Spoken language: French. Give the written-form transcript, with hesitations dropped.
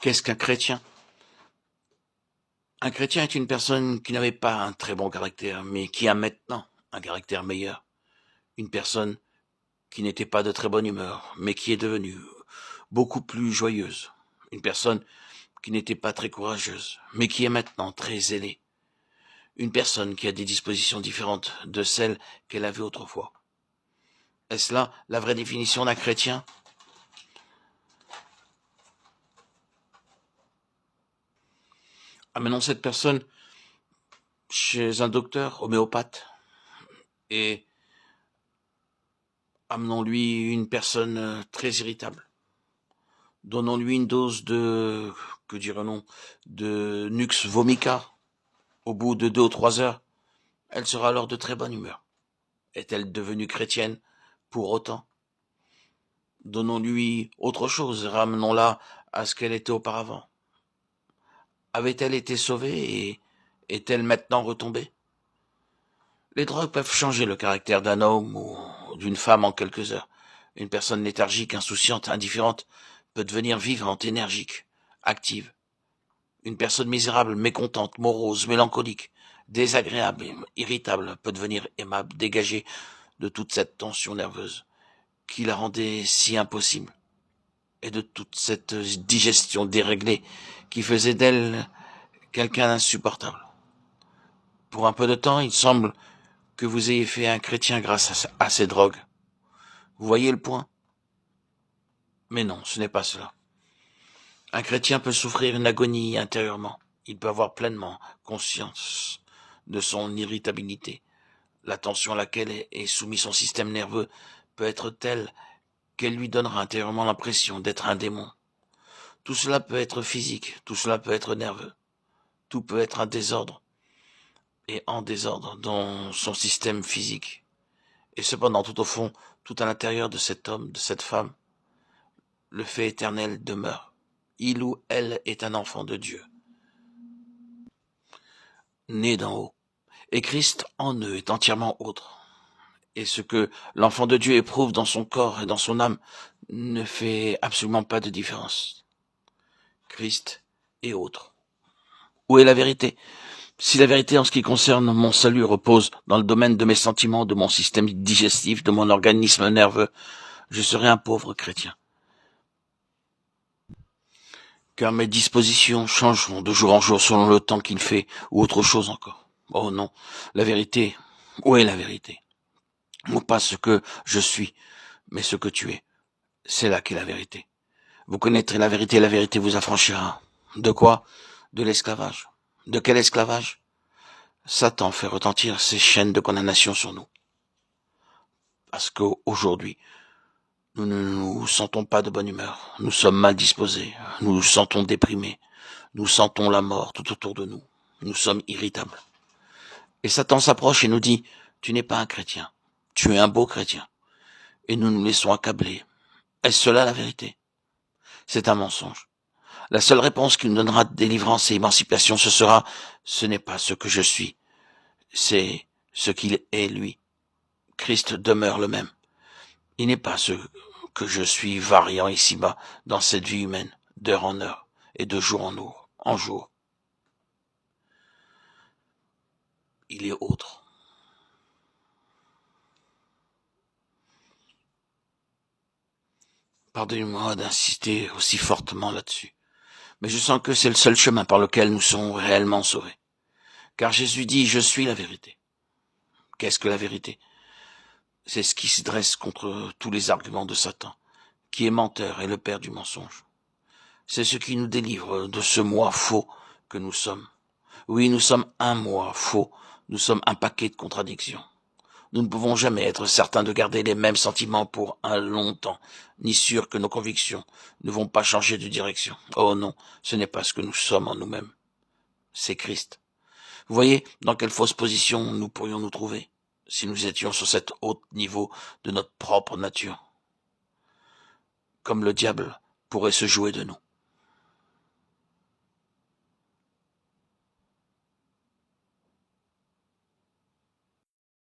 Qu'est-ce qu'un chrétien? Un chrétien est une personne qui n'avait pas un très bon caractère, mais qui a maintenant un caractère meilleur. Une personne qui n'était pas de très bonne humeur, mais qui est devenue beaucoup plus joyeuse. Une personne qui n'était pas très courageuse, mais qui est maintenant très zélée. Une personne qui a des dispositions différentes de celles qu'elle avait autrefois. Est-ce là la vraie définition d'un chrétien? Amenons cette personne chez un docteur homéopathe et amenons-lui une personne très irritable. Donnons-lui une dose de, que dirait-on, de Nux vomica. Au bout de 2 ou 3 heures, elle sera alors de très bonne humeur. Est-elle devenue chrétienne pour autant? Donnons-lui autre chose, ramenons-la à ce qu'elle était auparavant. Avait-elle été sauvée et est-elle maintenant retombée? Les drogues peuvent changer le caractère d'un homme ou d'une femme en quelques heures. Une personne léthargique, insouciante, indifférente peut devenir vivante, énergique, active. Une personne misérable, mécontente, morose, mélancolique, désagréable, irritable peut devenir aimable, dégagée de toute cette tension nerveuse qui la rendait si impossible et de toute cette digestion déréglée qui faisait d'elle quelqu'un d'insupportable. Pour un peu de temps, il semble que vous ayez fait un chrétien grâce à ces drogues. Vous voyez le point? Mais non, ce n'est pas cela. Un chrétien peut souffrir une agonie intérieurement. Il peut avoir pleinement conscience de son irritabilité. La tension à laquelle est soumis son système nerveux peut être telle qu'elle lui donnera intérieurement l'impression d'être un démon. Tout cela peut être physique, tout cela peut être nerveux, tout peut être un désordre et en désordre dans son système physique. Et cependant, tout au fond, tout à l'intérieur de cet homme, de cette femme, le fait éternel demeure. Il ou elle est un enfant de Dieu, né d'en haut. Et Christ en eux est entièrement autre. Et ce que l'enfant de Dieu éprouve dans son corps et dans son âme ne fait absolument pas de différence. Christ est autre. Où est la vérité? Si la vérité en ce qui concerne mon salut repose dans le domaine de mes sentiments, de mon système digestif, de mon organisme nerveux, je serai un pauvre chrétien. Car mes dispositions changeront de jour en jour selon le temps qu'il fait, ou autre chose encore. Oh non, la vérité, où est la vérité? Non pas ce que je suis, mais ce que tu es. C'est là qu'est la vérité. Vous connaîtrez la vérité vous affranchira. De quoi? De l'esclavage. De quel esclavage? Satan fait retentir ses chaînes de condamnation sur nous. Parce qu'aujourd'hui, nous ne nous sentons pas de bonne humeur. Nous sommes mal disposés. Nous nous sentons déprimés. Nous sentons la mort tout autour de nous. Nous sommes irritables. Et Satan s'approche et nous dit, tu n'es pas un chrétien. Tu es un beau chrétien. Et nous nous laissons accabler. Est-ce cela la vérité? C'est un mensonge. La seule réponse qui nous donnera délivrance et émancipation, ce sera, ce n'est pas ce que je suis, c'est ce qu'il est lui. Christ demeure le même. Il n'est pas ce que je suis variant ici-bas dans cette vie humaine, d'heure en heure et de jour en jour. Il est autre. Pardonnez-moi d'insister aussi fortement là-dessus, mais je sens que c'est le seul chemin par lequel nous serons réellement sauvés. Car Jésus dit, je suis la vérité. Qu'est-ce que la vérité? C'est ce qui se dresse contre tous les arguments de Satan, qui est menteur et le père du mensonge. C'est ce qui nous délivre de ce moi faux que nous sommes. Oui, nous sommes un moi faux, nous sommes un paquet de contradictions. Nous ne pouvons jamais être certains de garder les mêmes sentiments pour un long temps, ni sûrs que nos convictions ne vont pas changer de direction. Oh non, ce n'est pas ce que nous sommes en nous-mêmes. C'est Christ. Vous voyez dans quelle fausse position nous pourrions nous trouver si nous étions sur cet haut niveau de notre propre nature, comme le diable pourrait se jouer de nous.